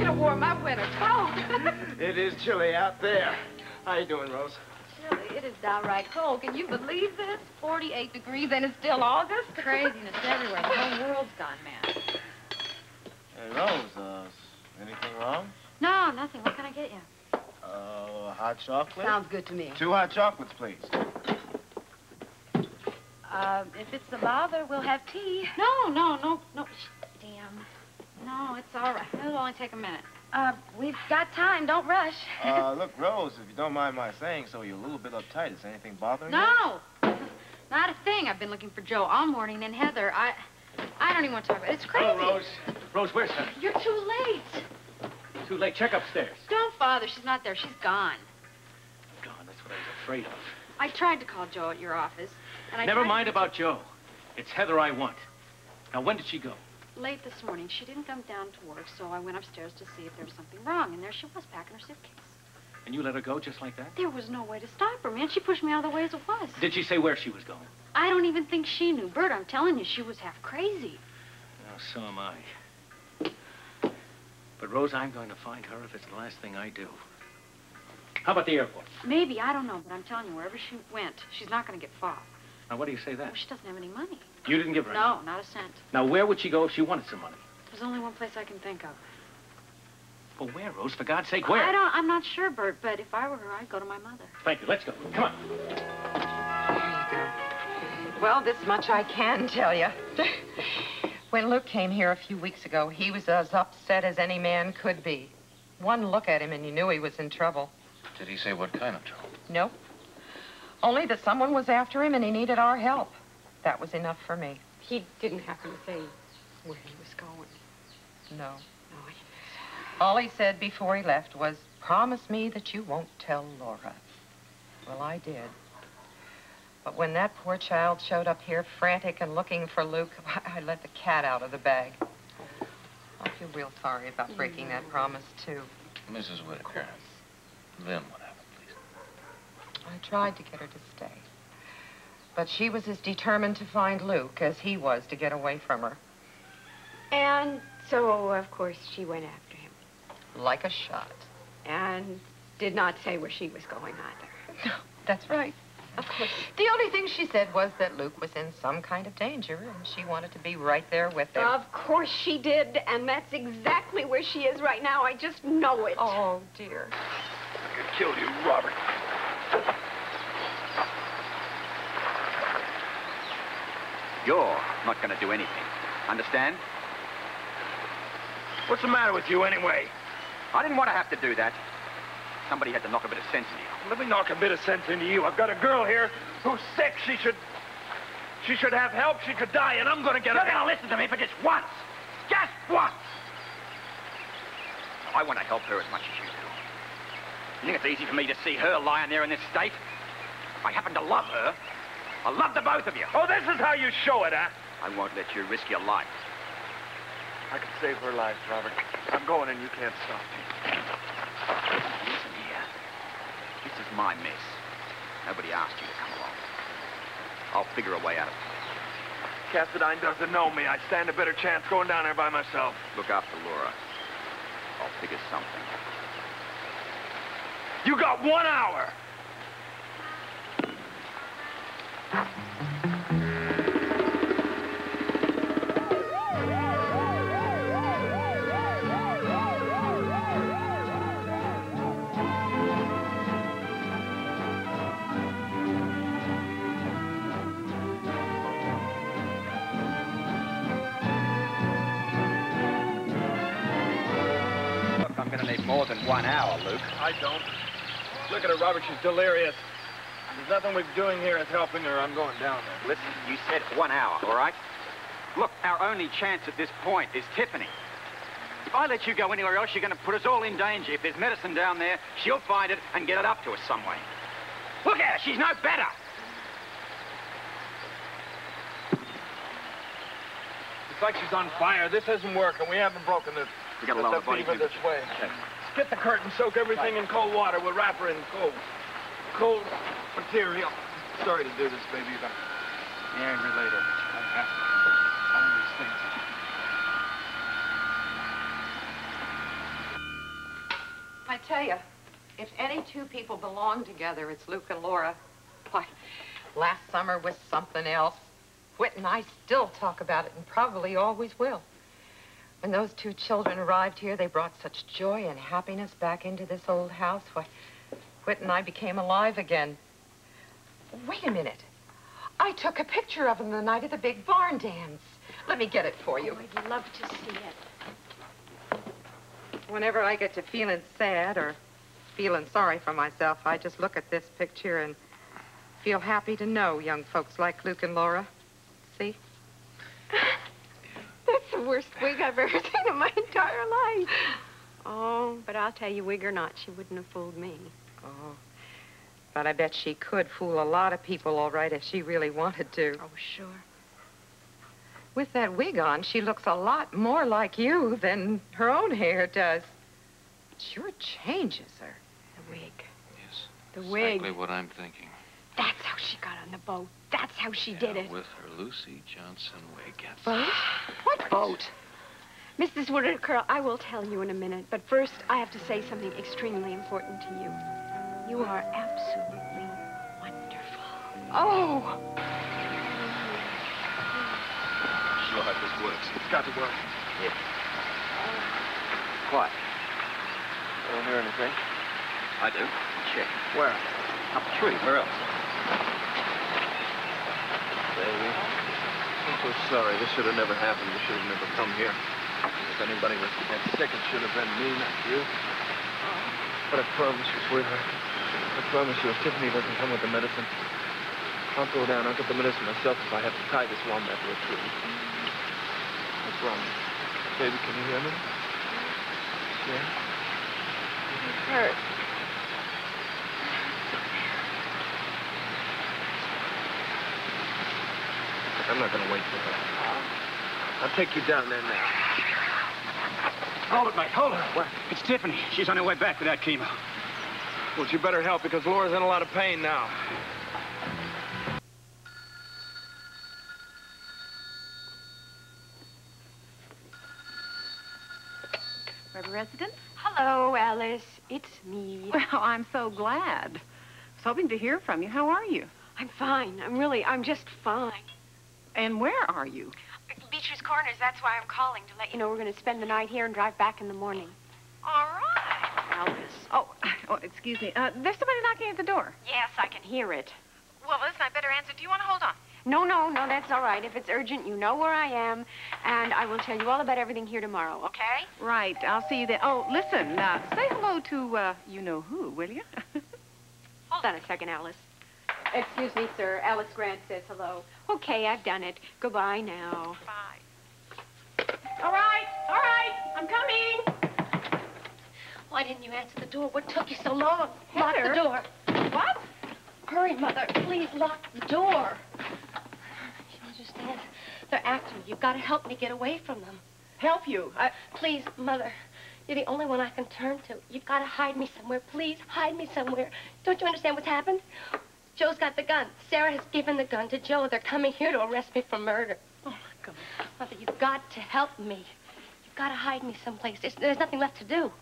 could have worn my winter coat. It is chilly out there. How you doing, Rose? Chilly? It is downright cold. Can you believe this? 48 degrees and it's still August? Craziness everywhere. The whole world's gone mad. Hey, Rose, anything wrong? No, nothing. What can I get you? Hot chocolate? Sounds good to me. 2 hot chocolates, please. If it's a bother, we'll have tea. No. Damn. No, it's all right. It'll only take a minute. We've got time. Don't rush. Look, Rose, if you don't mind my saying so, you're a little bit uptight. Is anything bothering you? No, not a thing. I've been looking for Joe all morning, and Heather, I don't even want to talk about it. It's crazy. Oh, Rose. Rose, where's Heather? You're too late. Too late. Check upstairs. Don't bother. She's not there. She's gone. God, that's what I was afraid of. I tried to call Joe at your office, and I Never tried mind to... about Joe. It's Heather I want. Now, when did she go? Late this morning. She didn't come down to work, so I went upstairs to see if there was something wrong, and there she was, packing her suitcase. And you let her go just like that? There was no way to stop her, man. She pushed me out of the way as it was. Did she say where she was going? I don't even think she knew. Bert, I'm telling you, she was half crazy. Oh, so am I. But, Rose, I'm going to find her if it's the last thing I do. How about the airport? Maybe, I don't know, but I'm telling you, wherever she went, she's not going to get far. Now, what do you say that? Well, she doesn't have any money. You didn't give her any? No, not a cent. Now, where would she go if she wanted some money? There's only one place I can think of. Well, where, Rose? For God's sake, where? I'm not sure, Bert, but if I were her, I'd go to my mother. Thank you. Let's go. Come on. There you go. Well, this much I can tell you. When Luke came here a few weeks ago, he was as upset as any man could be. One look at him and you knew he was in trouble. Did he say what kind of trouble? Nope. Only that someone was after him and he needed our help. That was enough for me. He didn't happen to say where he was going. No. No, All he said before he left was, promise me that you won't tell Laura. Well, I did. But when that poor child showed up here frantic and looking for Luke, I let the cat out of the bag. I feel real sorry about breaking that promise, too. Mrs. Whitaker, then what happened, please? I tried to get her to stay. But she was as determined to find Luke as he was to get away from her. And so, of course, she went after him. Like a shot. And did not say where she was going either. No, that's right. Of course. The only thing she said was that Luke was in some kind of danger, and she wanted to be right there with him. Of course she did, and that's exactly where she is right now. I just know it. Oh, dear. I could kill you, Robert. You're not going to do anything. Understand? What's the matter with you, anyway? I didn't want to have to do that. Somebody had to knock a bit of sense into you. Let me knock a bit of sense into you. I've got a girl here who's sick. She should have help. She could die, and I'm going to get her. You're going to listen to me for just once. Just once. I want to help her as much as you do. You think it's easy for me to see her lying there in this state? I happen to love her. I love the both of you. Oh, this is how you show it, huh? I won't let you risk your life. I can save her life, Robert. I'm going, and you can't stop me. Listen here. This is my mess. Nobody asked you to come along. I'll figure a way out of it. Cassadine doesn't know me. I stand a better chance going down there by myself. Look after Laura. I'll figure something. You got 1 hour. I'm going to need more than 1 hour, Luke. I don't. Look at her, Robert. She's delirious. There's nothing we're doing here is helping her. I'm going down there. Listen, you said 1 hour, all right? Look, our only chance at this point is Tiffany. If I let you go anywhere else, you're going to put us all in danger. If there's medicine down there, she'll find it and get it up to us some way. Look at her. She's no better. It's like she's on fire. This isn't working. We haven't broken this. We got a lot of body fever this way. Okay. Get the curtain, soak everything in cold water. We'll wrap her in cold material. Sorry to do this, baby, but you're angry later. I have to. All these things. tell you, if any two people belong together, it's Luke and Laura. Why, last summer was something else. Whit and I still talk about it and probably always will. When those two children arrived here, they brought such joy and happiness back into this old house. Why, Whit and I became alive again. Wait a minute. I took a picture of them the night of the big barn dance. Let me get it for you. Oh, I'd love to see it. Whenever I get to feeling sad or feeling sorry for myself, I just look at this picture and feel happy to know young folks like Luke and Laura. See? That's the worst wig I've ever seen in my entire life. Oh, but I'll tell you, wig or not, she wouldn't have fooled me. Oh, but I bet she could fool a lot of people all right if she really wanted to. Oh, sure. With that wig on, she looks a lot more like you than her own hair does. It sure changes her. The wig. Yes. The wig. Exactly what I'm thinking. That's how she got on the boat. That's how she did it. With her Lucy Johnson wig. Boat? What boat? Mrs. Whitaker, I will tell you in a minute, but first I have to say something extremely important to you. You are absolutely wonderful. Oh! Sure hope this works. It's got to work. Yeah. Quiet. I don't hear anything. I do. Check. Where? Up the tree. Where else? Baby. I'm so sorry. This should have never happened. We should have never come here. If anybody was to get sick, it should have been me, not you. But I promise you, sweetheart. I promise you, if Tiffany doesn't come with the medicine, I'll go down. I'll get the medicine myself if I have to tie this wombat to a tree. What's wrong? Baby, can you hear me? Yeah? It hurts. I'm not going to wait for her. I'll take you down there now. Hold it, mate. Hold it. What? It's Tiffany. She's on her way back without chemo. Well, you better help because Laura's in a lot of pain now. River resident? Hello, Alice. It's me. Well, I'm so glad. I was hoping to hear from you. How are you? I'm fine. I'm just fine. And where are you? Beecher's Corners. That's why I'm calling, to let you know we're going to spend the night here and drive back in the morning. All right. Alice. Oh, excuse me. There's somebody knocking at the door. Yes, I can hear it. Well, listen, I better answer. Do you want to hold on? No, that's all right. If it's urgent, you know where I am, and I will tell you all about everything here tomorrow, okay? Right. I'll see you then. Oh, listen, say hello to, you-know-who, will you? Hold on a second, Alice. Excuse me, sir. Alice Grant says hello. Okay, I've done it. Goodbye now. Bye. All right. I'm coming. Why didn't you answer the door? What took you so long? Lock Heather? the door. What? Hurry, Mother. Please lock the door. You understand? They're after me. You've got to help me get away from them. Help you? Please, Mother. You're the only one I can turn to. You've got to hide me somewhere. Please, hide me somewhere. Don't you understand what's happened? Joe's got the gun. Sarah has given the gun to Joe. They're coming here to arrest me for murder. Oh, my God. Mother, you've got to help me. You've got to hide me someplace. There's nothing left to do.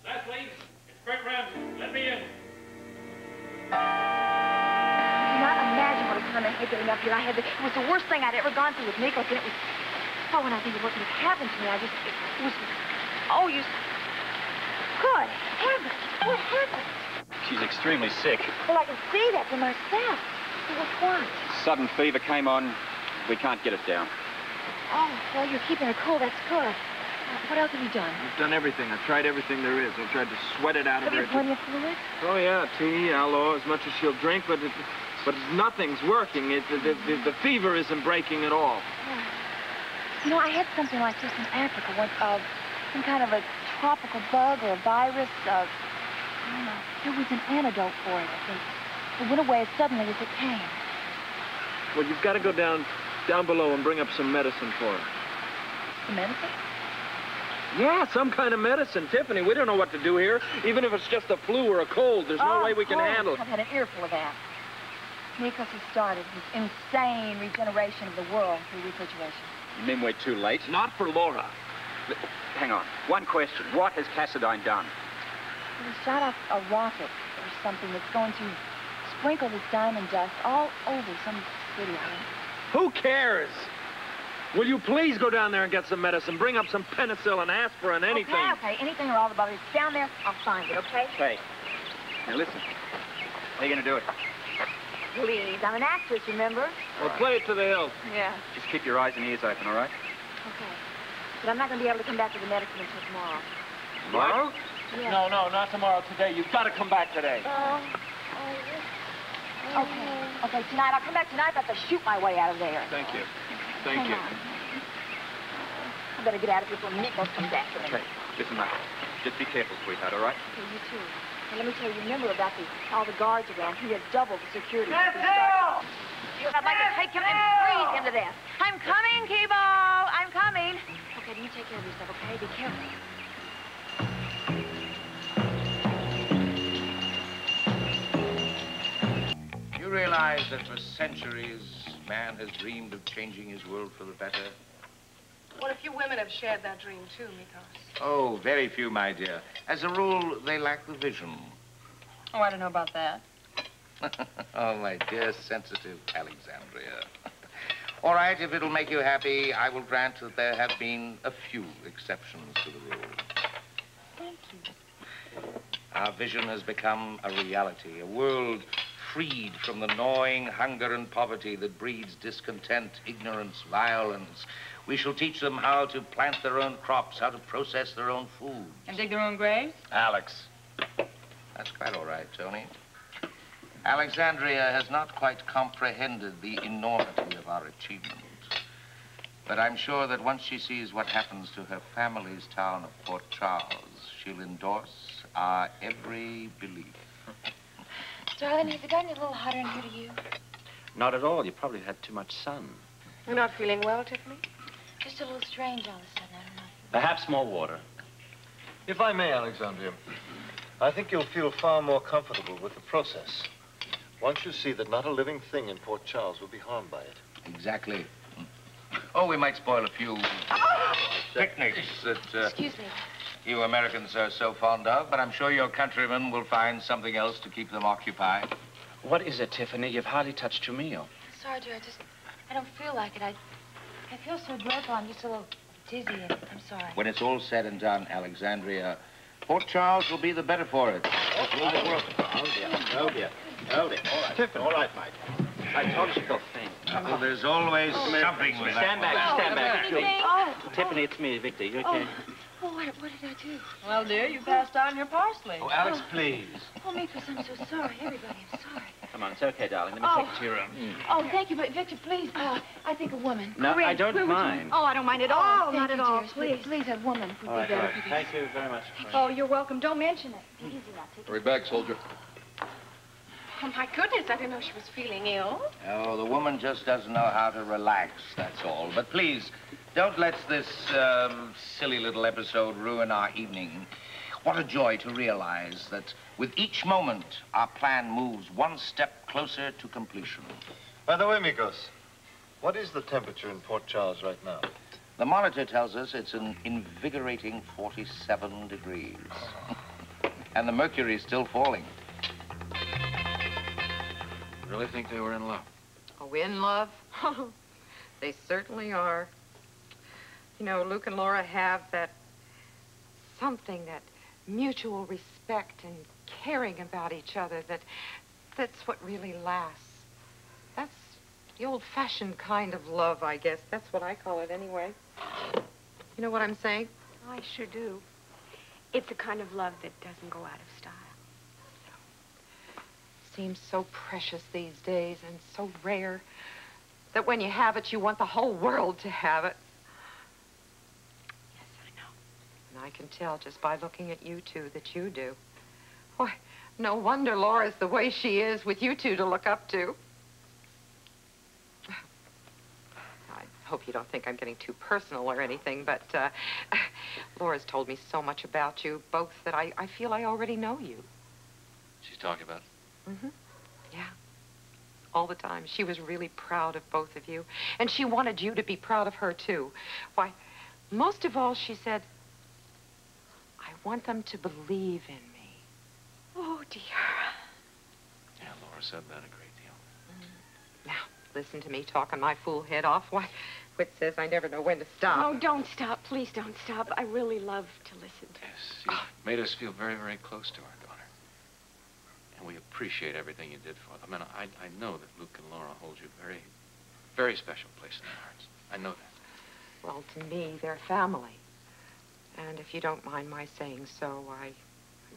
Lesley, it's Fred Ramsey. Let me in. You cannot imagine what a time I had getting up here. It was the worst thing I'd ever gone through with Nicholas, and it was... Oh, when I think of what could have happened to me, it was... Oh, you... Good heavens! What happened? She's extremely sick. Well, I can see that for myself. What's what? Sudden fever came on. We can't get it down. Oh, well, you're keeping her cool. That's good. What else have you done? I've done everything. I've tried everything there is. I've tried to sweat it out of Have you her. plenty of fluid? Oh, yeah, tea, aloe, as much as she'll drink, but nothing's working. The fever isn't breaking at all. Yeah. You know, I had something like this in Africa once, some kind of a tropical bug or a virus. I don't know. There was an antidote for it, I think. It went away as suddenly as it came. Well, you've got to go down below and bring up some medicine for her. The medicine? Yeah, some kind of medicine. Tiffany, we don't know what to do here. Even if it's just a flu or a cold, there's no way we can handle it. I've had an earful of that. Nikos has started his insane regeneration of the world through refrigeration. You mean we're too late? Not for Laura. Hang on. One question. What has Cassadine done? He shot off a rocket or something that's going to sprinkle this diamond dust all over some city island. Who cares? Will you please go down there and get some medicine? Bring up some penicillin, aspirin, anything. Okay, anything or all the bother. It's down there. I'll find it, okay? Hey. Now listen. How are you going to do it? Please, I'm an actress, remember? Well, play it to the hilt. Yeah. Just keep your eyes and ears open, all right? Okay. But I'm not going to be able to come back to the medicine until tomorrow. Tomorrow? Yeah. No, not tomorrow. Today. You've got to come back today. Okay, tonight. I'll come back tonight. I have to shoot my way out of there. Thank you. Hang on. I better get out of here before Nikos comes after me. Okay. Listen, Mike. Just be careful, sweetheart, all right? Okay, you too. Now, let me tell you, remember about all the guards around. He has doubled the security. Lesley! I'd like to take him and freeze him to death. I'm coming, Kibo. I'm coming. Okay, you take care of yourself, okay? Be careful. You realize that for centuries, man has dreamed of changing his world for the better? Well, a few women have shared that dream, too, Nikos. Oh, very few, my dear. As a rule, they lack the vision. Oh, I don't know about that. Oh, my dear, sensitive Alexandria. All right, if it'll make you happy, I will grant that there have been a few exceptions to the rule. Thank you. Our vision has become a reality, a world freed from the gnawing hunger and poverty that breeds discontent, ignorance, violence. We shall teach them how to plant their own crops, how to process their own food. And dig their own graves? Alex. That's quite all right, Tony. Alexandria has not quite comprehended the enormity of our achievement. But I'm sure that once she sees what happens to her family's town of Port Charles, she'll endorse our every belief. Darling, has it gotten a little hotter in here to you? Not at all. You probably had too much sun. You're not feeling well, Tiffany? Just a little strange all of a sudden, I don't know. Perhaps more water. If I may, Alexandria, I think you'll feel far more comfortable with the process once you see that not a living thing in Port Charles will be harmed by it. Exactly. Oh, we might spoil a few picnics that Excuse me. you Americans are so fond of, but I'm sure your countrymen will find something else to keep them occupied. What is it, Tiffany? You've hardly touched your meal. Sorry, dear, I don't feel like it. I feel so dreadful. I'm just a little dizzy, and I'm sorry. When it's all said and done, Alexandria, Port Charles will be the better for it. Hold it. All right. Tiffany. All right, mate. I told you she'll faint. Well, there's always something with Stand that back, stand back. Oh. Tiffany, it's me, Victor. You okay? Oh, what did I do? Well, dear, you passed on your parsley. Oh, Alex, please. Oh, Mikos, I'm so sorry. Everybody, I'm sorry. Come on, it's okay, darling. Let me take you to your room. Oh, thank you, but Victor, please. I think a woman. No, Corinne, I don't where would you- mind. Oh, I don't mind at all. Thank Not you, at all, dearest. please. Please, a woman would be better. Thank you very much. Oh, you're welcome. Don't mention it. Easy now, take it. Hurry back, soldier. Oh, my goodness, I didn't know she was feeling ill. Oh, the woman just doesn't know how to relax, that's all. But please, don't let this silly little episode ruin our evening. What a joy to realize that with each moment, our plan moves one step closer to completion. By the way, Mikos, what is the temperature in Port Charles right now? The monitor tells us it's an invigorating 47 degrees. And the mercury's still falling. Really think they were in love? Oh, in love? They certainly are. You know, Luke and Laura have that something, that mutual respect and caring about each other, that's what really lasts. That's the old-fashioned kind of love, I guess. That's what I call it anyway. You know what I'm saying? I sure do. It's a kind of love that doesn't go out of style. Seems so precious these days and so rare that when you have it, you want the whole world to have it. Yes, I know. And I can tell just by looking at you two that you do. Why, no wonder Laura's the way she is with you two to look up to. I hope you don't think I'm getting too personal or anything, but Laura's told me so much about you both that I feel I already know you. She's talking about it. Mm-hmm. Yeah. all the time. She was really proud of both of you. And she wanted you to be proud of her, too. Why, most of all, she said, I want them to believe in me. Oh, dear. Yeah, Laura said that a great deal. Now, listen to me talking my fool head off. Why, Whit says I never know when to stop. Oh, don't stop. Please don't stop. I really love to listen to Yes, you made us feel very, very close to our daughter. And we appreciate everything you did for them. And I know that Luke and Laura hold you very, very special place in their hearts. I know that. Well, to me, they're family. And if you don't mind my saying so, I'm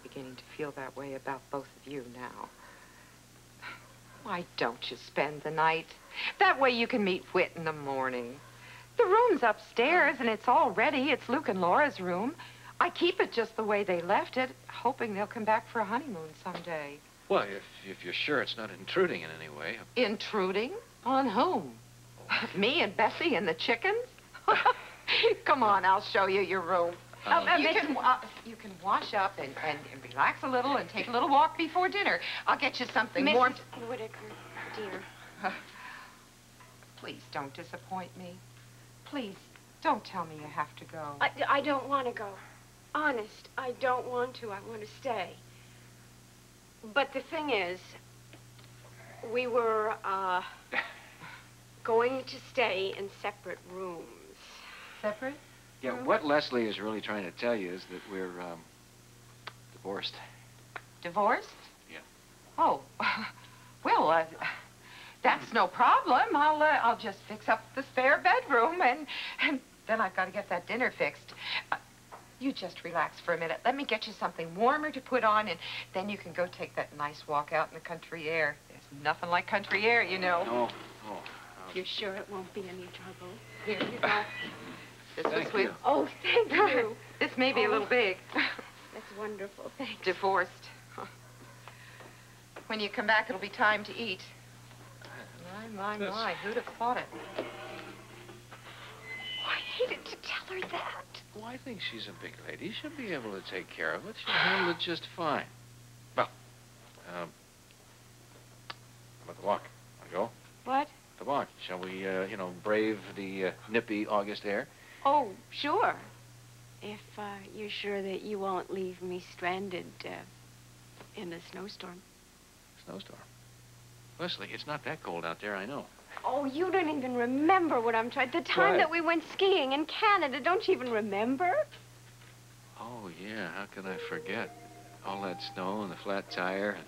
beginning to feel that way about both of you now. Why don't you spend the night? That way you can meet Whit in the morning. The room's upstairs, and it's all ready. It's Luke and Laura's room. I keep it just the way they left it, hoping they'll come back for a honeymoon someday. Well, if you're sure it's not intruding in any way. Intruding? On whom? Me and Bessie and the chickens? Come on, I'll show you your room. You can wash up and relax a little and take a little walk before dinner. I'll get you something more. Mrs. Whitaker, dear. Please don't disappoint me. Please, don't tell me you have to go. I don't want to go. Honest, I don't want to. I want to stay. But the thing is, we were, going to stay in separate rooms. Separate? Yeah, what Lesley is really trying to tell you is that we're, divorced. Divorced? Yeah. Oh, well, that's no problem. I'll just fix up the spare bedroom, and then I've got to get that dinner fixed. You just relax for a minute. Let me get you something warmer to put on, and then you can go take that nice walk out in the country air. There's nothing like country air, you know. No. You're sure it won't be any trouble? Here you go. This is Thank with. you. Oh, thank you. This may be a little big. That's wonderful. Thanks. Divorced. When you come back, it'll be time to eat. My, who'd have thought it? Oh, I hated to tell her that. Well, I think she's a big lady. She'll be able to take care of it. She'll handle it just fine. Well, how about the walk? Want to go? What? The walk. Shall we, brave the nippy August air? Oh, sure. If you're sure that you won't leave me stranded in a snowstorm. Snowstorm? Lesley, it's not that cold out there, I know. Oh, you don't even remember what I'm trying. The time that we went skiing in Canada, don't you even remember? Oh, yeah, how could I forget? All that snow and the flat tire and...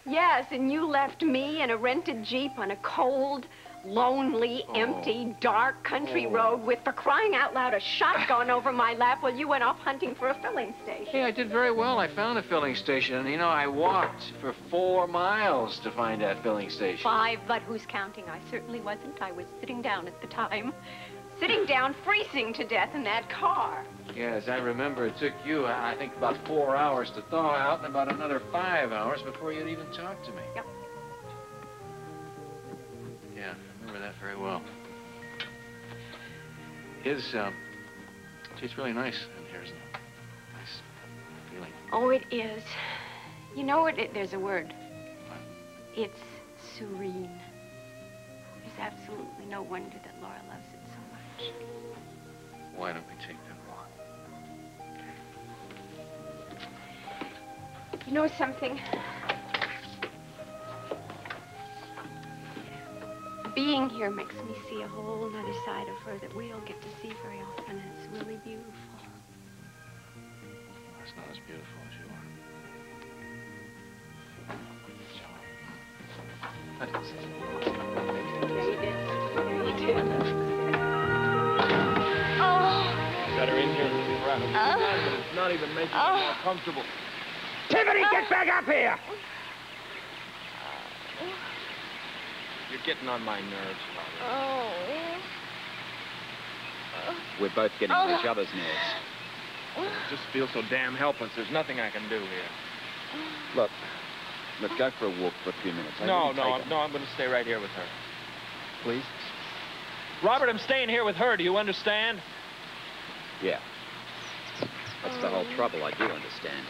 Yes, and you left me in a rented Jeep on a cold, lonely, empty, dark country road with, for crying out loud, a shotgun over my lap while you went off hunting for a filling station. Hey, I did very well. I found a filling station, and, I walked for 4 miles to find that filling station. 5, but who's counting? I certainly wasn't. I was sitting down at the time. Sitting down, freezing to death in that car. Yes, I remember it took you, I think, about 4 hours to thaw out and about another 5 hours before you'd even talk to me. Yep. Yeah, I remember that very well. It's really nice in here, isn't it? Nice feeling. Oh, it is. You know what? There's a word. What? It's serene. There's absolutely no wonder that Laura loves it so much. Why don't we take that walk? You know something? Being here makes me see a whole other side of her that we don't get to see very often, and it's really beautiful. It's not as beautiful as you are. I didn't say so. Yeah, you did. Yeah, you did. Got her in here and she's rattled. It's not even making her more comfortable. Tiffany, get back up here! You're getting on my nerves, Robert. We're both getting on each other's nerves. I just feel so damn helpless. There's nothing I can do here. Look, go for a walk for a few minutes. I'm going to stay right here with her. Please? Robert, I'm staying here with her. Do you understand? Yeah. That's the whole trouble. I do understand.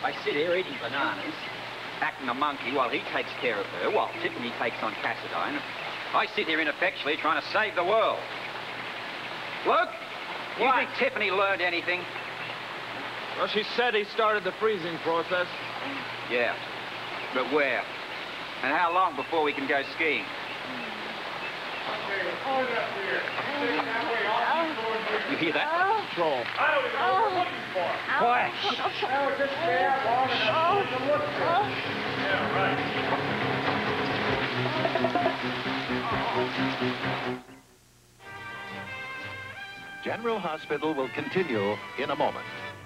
I sit here eating bananas, acting a monkey while he takes care of her, while Tiffany takes on Cassadine. I sit here ineffectually trying to save the world. Luke, you think Tiffany learned anything? Well, she said he started the freezing process. Yeah, but where? And how long before we can go skiing? You hear that? Patrol. I don't even know what we're looking for. Quiet. Oh, just stay out long enough to look for it. Yeah, right. General Hospital will continue in a moment.